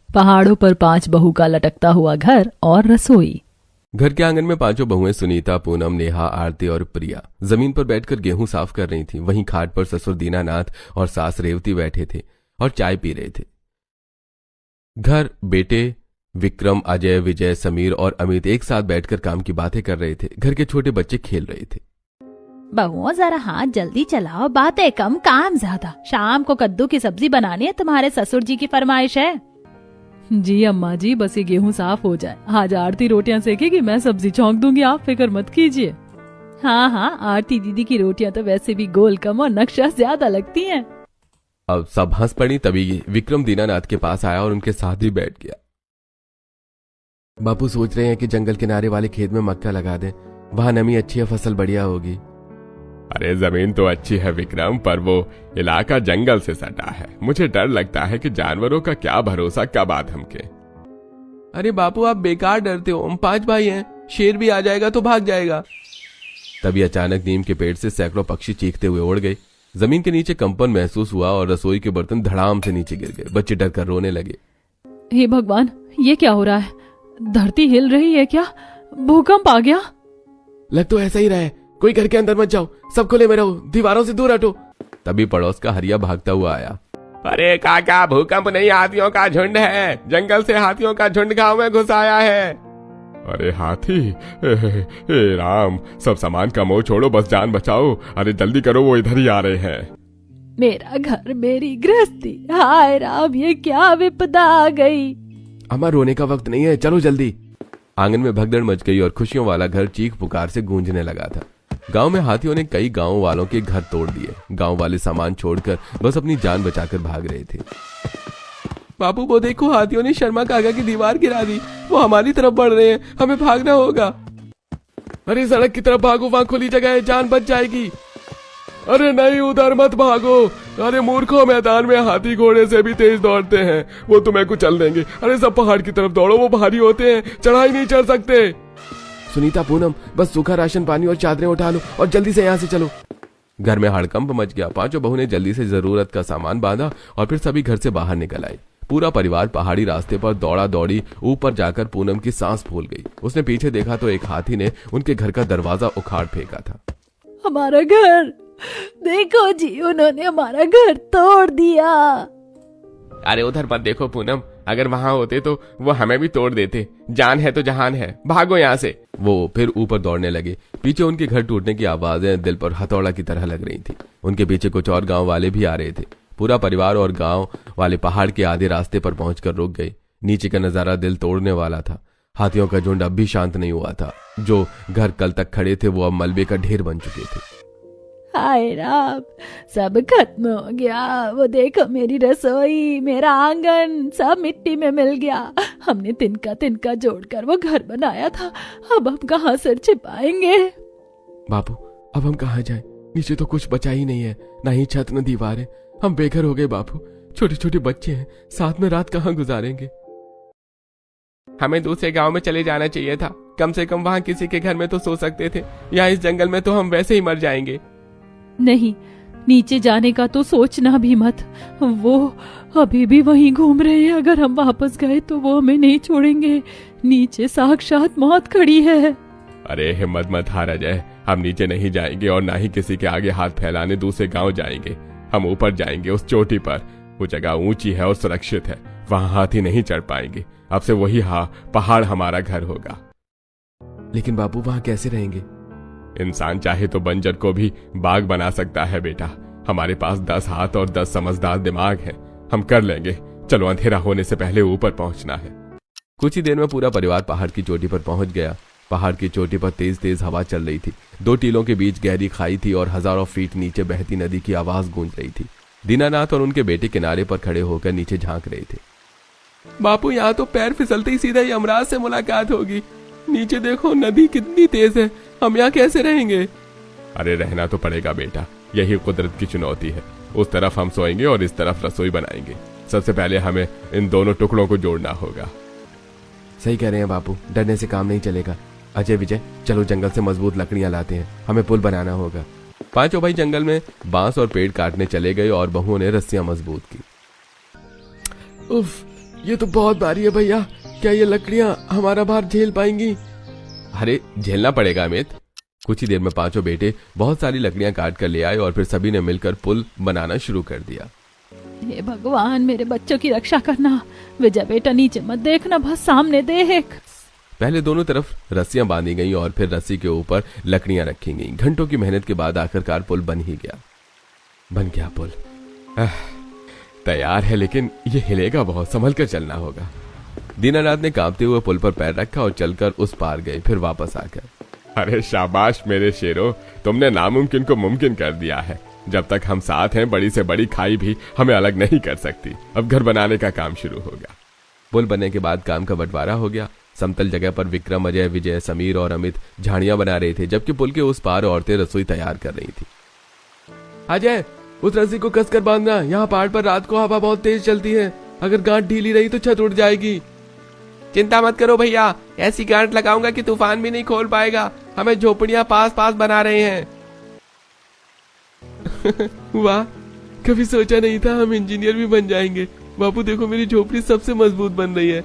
पहाड़ों पर 5 बहू का लटकता हुआ घर और रसोई। घर के आंगन में 5 बहुएं सुनीता, पूनम, नेहा, आरती और प्रिया जमीन पर बैठकर गेहूं साफ कर रही थीं। वहीं खाट पर ससुर दीनानाथ और सास रेवती बैठे थे और चाय पी रहे थे। घर बेटे विक्रम, अजय, विजय, समीर और अमित एक साथ बैठकर काम की बातें कर रहे थे। घर के छोटे बच्चे खेल रहे थे। बहुओं जरा हाथ जल्दी चलाओ, बातें कम काम ज्यादा। शाम को कद्दू की सब्जी बनानी है, तुम्हारे ससुर जी की फरमाइश है। जी अम्मा जी, बस ये गेहूं साफ हो जाए। आज आरती रोटियां सेकेगी, मैं सब्जी छौंक दूंगी, आप फिक्र मत कीजिए। हाँ हाँ, आरती दीदी की रोटियां तो वैसे भी गोल कम और नक्शा ज्यादा लगती हैं। अब सब हंस पड़ी। तभी विक्रम दीनानाथ के पास आया और उनके साथ ही बैठ गया। बापू सोच रहे हैं कि जंगल किनारे वाले खेत में मक्का लगा दें, वहां नमी अच्छी है, फसल बढ़िया होगी। अरे जमीन तो अच्छी है विक्रम, पर वो इलाका जंगल से सटा है। मुझे डर लगता है कि जानवरों का क्या भरोसा कब आ धमके। अरे बापू, आप बेकार डरते हो, हम 5 भाई हैं, शेर भी आ जाएगा तो भाग जाएगा। तभी अचानक नीम के पेड़ से सैकड़ों पक्षी चीखते हुए उड़ गए। जमीन के नीचे कंपन महसूस हुआ और रसोई के बर्तन धड़ाम से नीचे गिर गए। बच्चे डरकर रोने लगे। हे भगवान, ये क्या हो रहा है? धरती हिल रही है क्या? भूकंप आ गया? लग तो ऐसा ही रहा है। कोई घर के अंदर मत जाओ, सब खुले में रहो, दीवारों से दूर हटो। तभी पड़ोस का हरिया भागता हुआ आया। अरे काका, भूकंप नहीं, हाथियों का झुंड है। जंगल से हाथियों का झुंड गांव में घुस आया है। अरे हाथी, ए राम, सब सामान का मोह छोड़ो, बस जान बचाओ। अरे जल्दी करो, वो इधर ही आ रहे हैं। मेरा घर, मेरी गृहस्थी, हाय राम, ये क्या विपदा आ गई। अम्मा, रोने का वक्त नहीं है, चलो जल्दी। आंगन में भगदड़ मच गई और खुशियों वाला घर चीख पुकार से गूंजने लगा था। गांव में हाथियों ने कई गांव वालों के घर तोड़ दिए। गांव वाले सामान छोड़कर बस अपनी जान बचाकर भाग रहे थे। बापू, वो देखो, हाथियों ने शर्मा काका की दीवार गिरा दी। वो हमारी तरफ बढ़ रहे हैं, हमें भागना होगा। अरे सड़क की तरफ भागो, वहां खुली जगह है, जान बच जाएगी। अरे नहीं, उधर मत भागो। अरे मूर्खों, मैदान में हाथी घोड़े से भी तेज दौड़ते हैं, वो तुम्हें कुचल देंगे। अरे सब पहाड़ की तरफ दौड़ो, वो भारी होते हैं, चढ़ाई नहीं चढ़ सकते। सुनीता, पूनम, बस सूखा राशन पानी और चादरें उठा लो और जल्दी से यहाँ से चलो। घर में हड़कंप मच गया। 5 बहू ने जल्दी से जरूरत का सामान बांधा और फिर सभी घर से बाहर निकल आए। पूरा परिवार पहाड़ी रास्ते पर दौड़ा दौड़ी ऊपर जाकर पूनम की सांस फूल गई। उसने पीछे देखा तो एक हाथी ने उनके घर का दरवाजा उखाड़ फेंका था। हमारा घर देखो जी, उन्होंने हमारा घर तोड़ दिया। अरे उधर मत देखो पूनम, अगर वहां होते तो वो हमें भी तोड़ देते। जान है तो जहान है, भागो यहाँ से। वो फिर ऊपर दौड़ने लगे। पीछे उनके घर टूटने की आवाजें दिल पर हथौड़ा की तरह लग रही थी। उनके पीछे कुछ और गांव वाले भी आ रहे थे। पूरा परिवार और गांव वाले पहाड़ के आधे रास्ते पर पहुंचकर रुक गए। नीचे का नजारा दिल तोड़ने वाला था। हाथियों का झुंड अब भी शांत नहीं हुआ था। जो घर कल तक खड़े थे वो अब मलबे का ढेर बन चुके थे। हाय राम, सब खत्म हो गया। वो देखो, मेरी रसोई, मेरा आंगन, सब मिट्टी में मिल गया। हमने तिनका तिनका जोड़कर वो घर बनाया था, अब हम कहाँ सर छिपाएंगे। बापू, अब हम कहाँ जाएं? नीचे तो कुछ बचा ही नहीं है, ना ही छत न दीवार है। हम बेघर हो गए बापू। छोटे छोटे बच्चे हैं, साथ में रात कहाँ गुजारेंगे? हमें दूसरे गांव में चले जाना चाहिए था। कम से कम वहां किसी के घर में तो सो सकते थे। यहाँ इस जंगल में तो हम वैसे ही मर जाएंगे। नहीं, नीचे जाने का तो सोचना भी मत। वो अभी भी वहीं घूम रहे हैं। अगर हम वापस गए तो वो हमें नहीं छोड़ेंगे। नीचे साक्षात मौत खड़ी है। अरे हिम्मत मत हारा जाए, हम नीचे नहीं जाएंगे और ना ही किसी के आगे हाथ फैलाने दूसरे गांव जाएंगे। हम ऊपर जाएंगे, उस चोटी पर। वो जगह ऊंची है और सुरक्षित है, वहां हाथी नहीं चढ़ पाएंगे। अब से वही पहाड़ हमारा घर होगा। लेकिन बापू, वहां कैसे रहेंगे? इंसान चाहे तो बंजर को भी बाग बना सकता है बेटा। हमारे पास 10 हाथ और 10 समझदार दिमाग है, हम कर लेंगे। चलो, अंधेरा होने से पहले ऊपर पहुंचना है। कुछ ही देर में पूरा परिवार पहाड़ की चोटी पर पहुंच गया। पहाड़ की चोटी पर तेज तेज हवा चल रही थी। 2 टीलों के बीच गहरी खाई थी और हजारों फीट नीचे बहती नदी की आवाज गूंज रही थी। दीनानाथ और उनके बेटे किनारे पर खड़े होकर नीचे झांक रहे थे। बापू, यहाँ तो पैर फिसलते ही सीधा यमराज से मुलाकात होगी। नीचे देखो, नदी कितनी तेज है, हम यहाँ कैसे रहेंगे? अरे रहना तो पड़ेगा बेटा, यही कुदरत की चुनौती है। उस तरफ हम सोएंगे और इस तरफ रसोई बनाएंगे। सबसे पहले हमें इन दोनों टुकड़ों को जोड़ना होगा। सही कह रहे हैं बापू, डरने से काम नहीं चलेगा। अजय, विजय, चलो जंगल से मजबूत लकड़ियां लाते हैं, हमें पुल बनाना होगा। 5 भाई जंगल में बांस और पेड़ काटने चले गए और बहुओं ने रस्सियां मजबूत की। उफ, ये तो बहुत भारी है भैया, क्या ये लकड़ियां हमारा भार झेल पाएंगी? अरे झेलना पड़ेगा अमित। कुछ ही देर में पांचों बेटे बहुत सारी लकड़ियां काट कर ले आए और फिर सभी ने मिलकर पुल बनाना शुरू कर दिया। हे भगवान, मेरे बच्चों की रक्षा करना। विजय बेटा नीचे मत देखना, बस सामने देख। पहले दोनों तरफ रस्सियां बांधी गईं और फिर रस्सी के ऊपर लकड़ियां रखी गईं। घंटों की मेहनत के बाद आखिरकार पुल बन ही गया। बन गया पुल। तैयार है, लेकिन ये हिलेगा बहुत, संभल कर चलना होगा। दीनानाथ ने कांपते हुए पुल पर पैर रखा और चलकर उस पार गए। फिर वापस आकर, अरे शाबाश मेरे शेरों, तुमने नामुमकिन को मुमकिन कर दिया है। जब तक हम साथ हैं, बड़ी से बड़ी खाई भी हमें अलग नहीं कर सकती। अब घर बनाने का काम शुरू होगा। पुल बनने के बाद काम का बंटवारा हो गया। समतल जगह पर विक्रम, अजय, विजय, समीर और अमित झाड़ियां बना रहे थे, जबकि पुल के उस पार औरतें रसोई तैयार कर रही थी। अजय, उस रस्सी को कसकर बांधना। यहाँ पहाड़ पर रात को हवा बहुत तेज चलती है, अगर गांठ ढीली रही तो छत उड़ जाएगी। चिंता मत करो भैया, ऐसी गांठ लगाऊंगा कि तूफान भी नहीं खोल पाएगा। हमें झोपड़ियां पास पास बना रहे हैं। वाह, कभी सोचा नहीं था हम इंजीनियर भी बन जाएंगे। बापू देखो, मेरी झोपड़ी सबसे मजबूत बन रही है।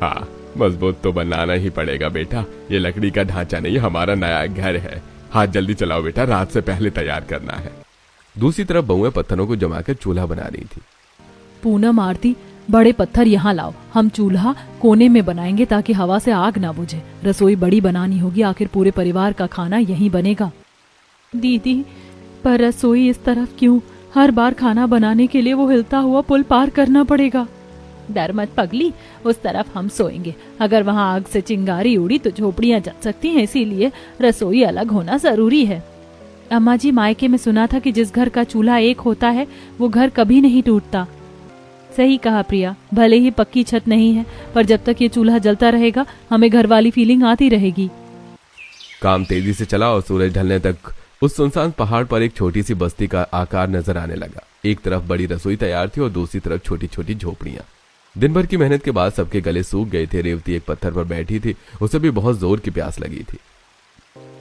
हाँ, मजबूत तो बनाना ही पड़ेगा बेटा। ये लकड़ी का ढांचा नहीं, हमारा नया घर है। हाथ जल्दी चलाओ बेटा, रात से पहले तैयार करना है। दूसरी तरफ बहुएं पत्थरों को जमाकर चूल्हा बना रही थी। पूनम, आरती, बड़े पत्थर यहाँ लाओ। हम चूल्हा कोने में बनाएंगे ताकि हवा से आग ना बुझे। रसोई बड़ी बनानी होगी, आखिर पूरे परिवार का खाना यहीं बनेगा। दीदी, पर रसोई इस तरफ क्यों? हर बार खाना बनाने के लिए वो हिलता हुआ पुल पार करना पड़ेगा। डर मत पगली, उस तरफ हम सोएंगे। अगर वहाँ आग से चिंगारी उड़ी तो झोपड़ियाँ जल सकती हैं, इसीलिए रसोई अलग होना जरूरी है। अम्मा जी, मायके में सुना था कि जिस घर का चूल्हा एक होता है वो घर कभी नहीं टूटता। सही कहा प्रिया, भले ही पक्की छत नहीं है, पर जब तक ये चूल्हा जलता रहेगा हमें घर वाली फीलिंग आती रहेगी। काम तेजी से चला और सूरज ढलने तक उस सुनसान पहाड़ पर एक छोटी सी बस्ती का आकार नजर आने लगा। एक तरफ बड़ी रसोई तैयार थी और दूसरी तरफ छोटी छोटी झोपड़ियां। दिन भर की मेहनत के बाद सबके गले सूख गए थे। रेवती एक पत्थर पर बैठी थी, उसे भी बहुत जोर की प्यास लगी थी।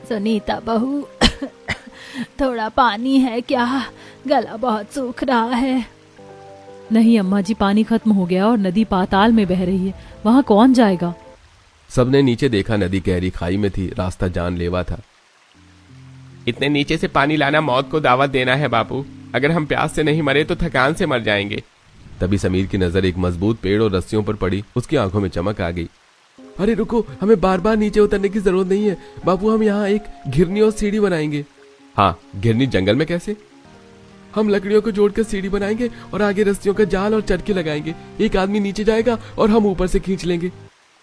सुनीता बहू, थोड़ा पानी है क्या? गला बहुत सूख रहा है। नहीं अम्मा जी, पानी खत्म हो गया और नदी पाताल में बह रही है, वहाँ कौन जाएगा? सबने नीचे देखा, नदी गहरी खाई में थी, रास्ता जानलेवा था। इतने नीचे से पानी लाना मौत को दावत देना है बापू। अगर हम प्यास से नहीं मरे तो थकान से मर जाएंगे। तभी समीर की नजर एक मजबूत पेड़ और रस्सियों पर पड़ी। उसकी आंखों में चमक आ गई। अरे रुको, हमें बार बार नीचे उतरने की जरूरत नहीं है बापू, हम यहाँ एक घिरनी और सीढ़ी बनाएंगे। हाँ, घिरनी जंगल में कैसे? हम लकड़ियों को जोड़कर सीढ़ी बनाएंगे और आगे रस्सियों का जाल और चरखी लगाएंगे। एक आदमी नीचे जाएगा और हम ऊपर से खींच लेंगे।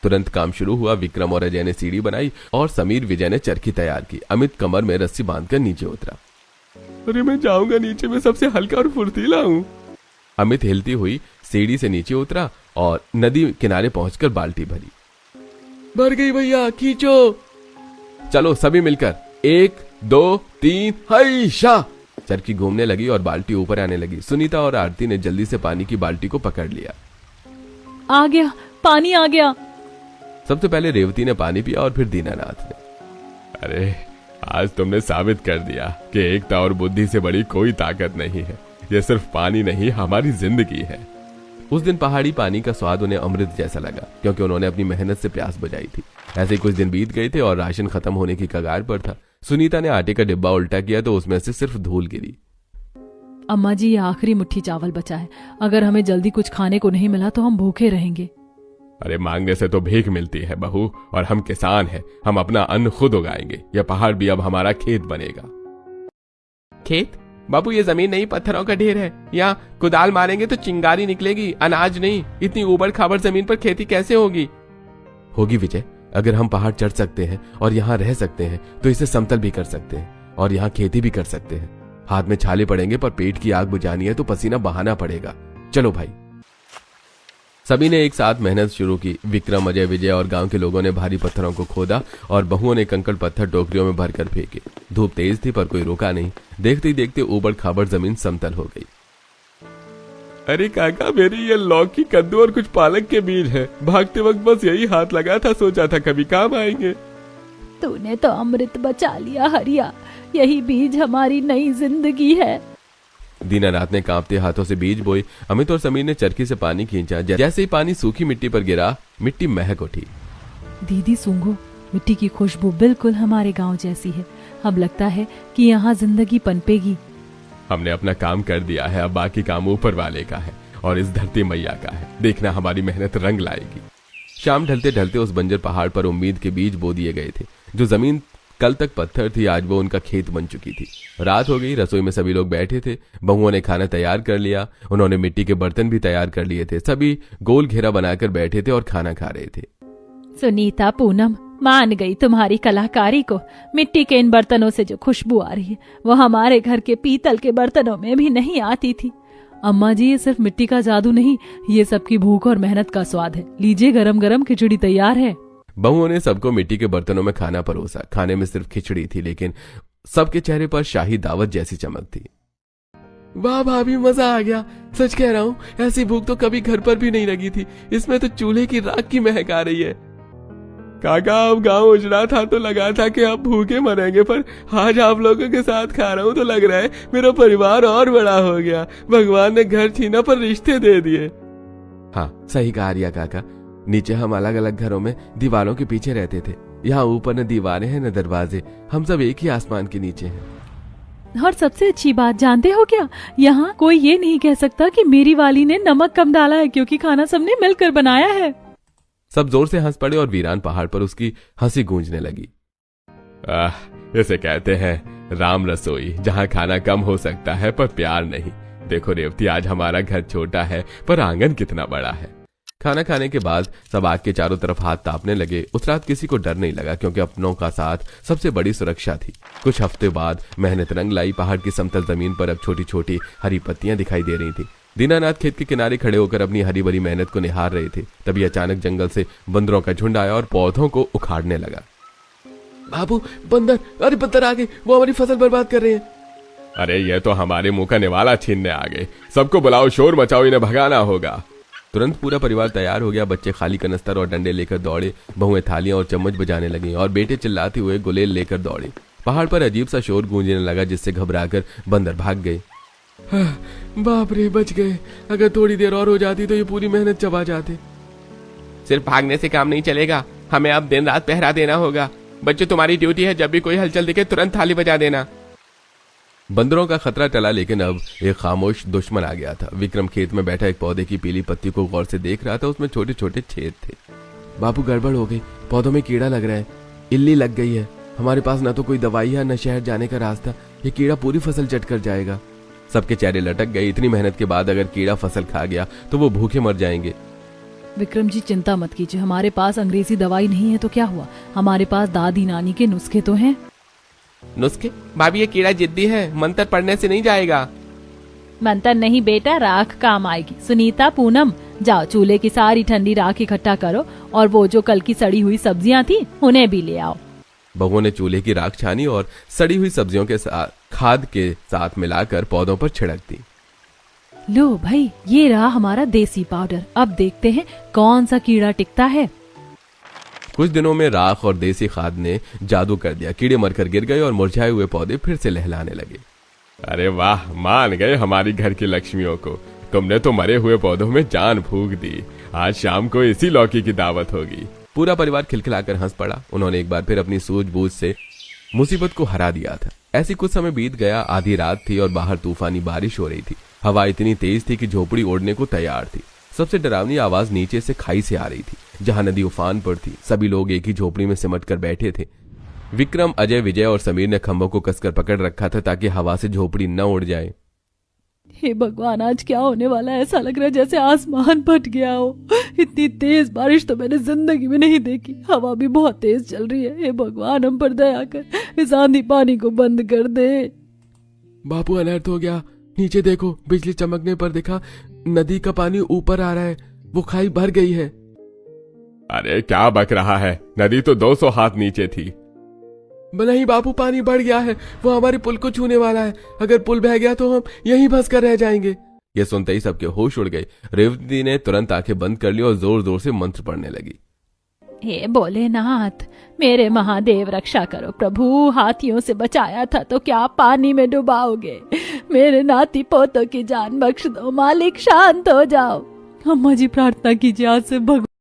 तुरंत काम शुरू हुआ। विक्रम और अजय ने सीढ़ी बनाई और समीर, विजय ने चरखी तैयार की। अमित कमर में रस्सी बांधकर नीचे उतरा। अरे मैं जाऊंगा नीचे, मैं सबसे हल्का और फुर्तीला हूँ। अमित हिलती हुई सीढ़ी से नीचे उतरा और नदी किनारे पहुंचकर बाल्टी भरी। भर गई भैया, खींचो। चलो सभी मिलकर, 1 2 3, हैशा। चरखी घूमने लगी और बाल्टी ऊपर आने लगी। सुनीता और आरती ने जल्दी से पानी की बाल्टी को पकड़ लिया। आ गया, पानी आ गया। सबसे पहले रेवती ने पानी पिया और फिर दीनानाथ ने। अरे आज तुमने साबित कर दिया कि एकता और बुद्धि से बड़ी कोई ताकत नहीं है। यह सिर्फ पानी नहीं, हमारी जिंदगी है। उस दिन पहाड़ी पानी का स्वाद उन्हें अमृत जैसा लगा, क्योंकि उन्होंने अपनी मेहनत से प्यास बुझाई थी। ऐसे ही कुछ दिन बीत गए थे और राशन खत्म होने की कगार पर था। सुनीता ने आटे का डिब्बा उल्टा किया तो उसमें से सिर्फ धूल गिरी। अम्मा जी, ये आखिरी मुट्ठी चावल बचा है। अगर हमें जल्दी कुछ खाने को नहीं मिला तो हम भूखे रहेंगे। अरे मांगने से तो भीख मिलती है बहू, और हम किसान हैं, हम अपना अन्न खुद उगाएंगे। यह पहाड़ भी अब हमारा खेत बनेगा। खेत? बाबू ये जमीन नहीं, पत्थरों का ढेर है। यहाँ कुदाल मारेंगे तो चिंगारी निकलेगी, अनाज नहीं। इतनी ऊबड़ खाबड़ जमीन पर खेती कैसे होगी? होगी विजय, अगर हम पहाड़ चढ़ सकते हैं और यहाँ रह सकते हैं तो इसे समतल भी कर सकते हैं और यहाँ खेती भी कर सकते हैं। हाथ में छाले पड़ेंगे पर पेट की आग बुझानी है तो पसीना बहाना पड़ेगा। चलो भाई। सभी ने एक साथ मेहनत शुरू की। विक्रम, अजय, विजय और गांव के लोगों ने भारी पत्थरों को खोदा और बहुओं ने कंकड़ पत्थर टोकरियों में भरकर फेंके। धूप तेज थी पर कोई रुका नहीं। देखते ही देखते ऊबड़ खाबड़ जमीन समतल हो गई। अरे काका, मेरी ये लौकी, कद्दू और कुछ पालक के बीज है। भागते वक्त बस यही हाथ लगा था, सोचा था कभी काम आएंगे। तूने तो अमृत बचा लिया हरिया, यही बीज हमारी नई जिंदगी है। दीनानाथ ने कांपते हाथों से बीज बोए। अमित और समीर ने चरखी से पानी खींचा। जैसे ही पानी सूखी मिट्टी पर गिरा, मिट्टी महक उठी। दीदी सूंघो, मिट्टी की खुशबू बिल्कुल हमारे गांव जैसी है। अब लगता है कि यहाँ जिंदगी पनपेगी। हमने अपना काम कर दिया है, अब बाकी काम ऊपर वाले का है और इस धरती मैया का है। देखना हमारी मेहनत रंग लाएगी। शाम ढलते ढलते उस बंजर पहाड़ पर उम्मीद के बीज बो दिए गए थे। जो जमीन कल तक पत्थर थी, आज वो उनका खेत बन चुकी थी। रात हो गई। रसोई में सभी लोग बैठे थे। बहुओं ने खाना तैयार कर लिया। उन्होंने मिट्टी के बर्तन भी तैयार कर लिए थे। सभी गोल घेरा बनाकर बैठे थे और खाना खा रहे थे। सुनीता, पूनम, मान गई तुम्हारी कलाकारी को। मिट्टी के इन बर्तनों से जो खुशबू आ रही है वो हमारे घर के पीतल के बर्तनों में भी नहीं आती थी। अम्मा जी, ये सिर्फ मिट्टी का जादू नहीं, ये सबकी भूख और मेहनत का स्वाद है। लीजिए, गरम गरम खिचड़ी तैयार है। बहुओं ने सबको मिट्टी के बर्तनों में खाना परोसा। खाने में सिर्फ खिचड़ी थी, लेकिन सबके चेहरे पर शाही दावत जैसी चमक थी। वाह भाभी, मजा आ गया। सच कह रहा हूँ, ऐसी भूख तो कभी घर पर भी नहीं लगी थी। इसमें तो चूल्हे की राख की महक आ रही है। काका, अब गांव उजड़ा था तो लगा था कि आप भूखे मरेंगे, पर आज आप लोगों के साथ खा रहा हूँ तो लग रहा है मेरा परिवार और बड़ा हो गया। भगवान ने घर छीना पर रिश्ते दे दिए। हाँ, सही कहा रिया काका। नीचे हम अलग अलग घरों में दीवारों के पीछे रहते थे। यहाँ ऊपर न दीवारें हैं न दरवाजे। हम सब एक ही आसमान के नीचे हैं। और सबसे अच्छी बात जानते हो क्या, यहाँ कोई ये नहीं कह सकता कि मेरी वाली ने नमक कम डाला है, क्योंकि खाना सबने मिलकर बनाया है। सब जोर से हंस पड़े और वीरान पहाड़ पर उसकी हंसी गूंजने लगी। इसे कहते हैं राम रसोई, जहाँ खाना कम हो सकता है पर प्यार नहीं। देखो रेवती, आज हमारा घर छोटा है पर आंगन कितना बड़ा है। खाना खाने के बाद सब आग के चारों तरफ हाथ तापने लगे। उस रात किसी को डर नहीं लगा, क्योंकि अपनों का साथ सबसे बड़ी सुरक्षा थी। कुछ हफ्ते बाद मेहनत रंग लाई। पहाड़ की समतल जमीन पर अब छोटी छोटी हरी पत्तियां दिखाई दे रही थी। दीनानाथ खेत के किनारे खड़े होकर अपनी हरी भरी मेहनत को निहार रहे थे। तभी अचानक जंगल से बंदरों का झुंड आया और पौधों को उखाड़ने लगा। बाबू, बंदर! अरे बंदर आ गए, वो हमारी फसल बर्बाद कर रहे हैं। अरे ये तो हमारे मुंह का निवाला छीनने आ गए। सबको बुलाओ, शोर मचाओ, इन्हें भगाना होगा। तुरंत पूरा परिवार तैयार हो गया। बच्चे खाली कनस्तर और डंडे लेकर दौड़े। बहुएं थालियां और चम्मच बजाने लगी और बेटे चिल्लाते हुए गुलेल लेकर दौड़े। पहाड़ पर अजीब सा शोर गूंजने लगा, जिससे घबराकर बंदर भाग गए। बाप रे, बच गए। अगर थोड़ी देर और हो जाती तो ये पूरी मेहनत चबा जाते। सिर्फ भागने से काम नहीं चलेगा, हमें अब दिन रात पहरा देना होगा। बच्चों, तुम्हारी ड्यूटी है, जब भी कोई हलचल दिखे तुरंत थाली बजा देना। बंदरों का खतरा टला, लेकिन अब एक खामोश दुश्मन आ गया था। विक्रम खेत में बैठा एक पौधे की पीली पत्ती को गौर से देख रहा था। उसमें छोटे छोटे छेद थे। बापू, गड़बड़ हो गई। पौधों में कीड़ा लग रहा है। इल्ली लग गई है। हमारे पास न तो कोई दवाई है न शहर जाने का रास्ता। ये कीड़ा पूरी फसल चट कर जाएगा। सबके चेहरे लटक गए। इतनी मेहनत के बाद अगर कीड़ा फसल खा गया तो वो भूखे मर जाएंगे। विक्रम जी, चिंता मत कीजिए। हमारे पास अंग्रेजी दवाई नहीं है तो क्या हुआ, हमारे पास दादी नानी के नुस्खे तो हैं। नुस्खे? भाभी, ये कीड़ा जिद्दी है, मंत्र पढ़ने से नहीं जाएगा। मंत्र नहीं बेटा, राख काम आएगी। सुनीता, पूनम, जाओ चूल्हे की सारी ठंडी राख इकट्ठा करो और वो जो कल की सड़ी हुई सब्जियां थी उन्हें भी ले आओ। बहुओं ने चूल्हे की राख छानी और सड़ी हुई सब्जियों के साथ खाद के साथ मिलाकर पौधों पर छिड़क दी। लो भाई, ये रहा हमारा देसी पाउडर। अब देखते हैं कौन सा कीड़ा टिकता है। कुछ दिनों में राख और देसी खाद ने जादू कर दिया। कीड़े मरकर गिर गए और मुरझाए हुए पौधे फिर से लहलाने लगे। अरे वाह, मान गए हमारी घर की लक्ष्मियों को। तुमने तो मरे हुए पौधों में जान फूंक दी। आज शाम को इसी लौकी की दावत होगी। पूरा परिवार खिलखिलाकर हंस पड़ा। उन्होंने एक बार फिर अपनी सूझबूझ से मुसीबत को हरा दिया था। ऐसी कुछ समय बीत गया। आधी रात थी और बाहर तूफानी बारिश हो रही थी। हवा इतनी तेज थी कि झोपड़ी ओढ़ने को तैयार थी। सबसे डरावनी आवाज नीचे से खाई से आ रही थी, जहां नदी उफान पर थी। सभी लोग एक ही झोपड़ी में सिमट कर बैठे थे। विक्रम, अजय, विजय और समीर ने खंभों को कसकर पकड़ रखा था ताकि हवा से झोपड़ी न उड़ जाए। हे भगवान, आज क्या होने वाला है। ऐसा लग रहा है जैसे आसमान फट गया हो। इतनी तेज बारिश तो मैंने जिंदगी में नहीं देखी। हवा भी बहुत तेज चल रही है। हे भगवान, हम पर दया कर, इस आंधी पानी को बंद कर दे। बापू, अनर्थ हो गया। नीचे देखो, बिजली चमकने पर देखा नदी का पानी ऊपर आ रहा है। वो खाई भर गई है। अरे क्या बक रहा है, नदी तो 200 हाथ नीचे थी। नहीं बापू, पानी बढ़ गया है। वो हमारे पुल को छूने वाला है। अगर पुल बह गया तो हम यहीं फंस कर रह जाएंगे। ये सुनते ही सबके होश उड़ गए। रेवती ने तुरंत आंखें बंद कर ली और जोर जोर से मंत्र पढ़ने लगी। हे भोलेनाथ, मेरे महादेव रक्षा करो प्रभु। हाथियों से बचाया था तो क्या पानी में डुबाओगे। मेरे नाती पोतों की जान बख्श दो मालिक, शांत हो जाओ। अम्मा जी प्रार्थना कीजिए, आज से भगवान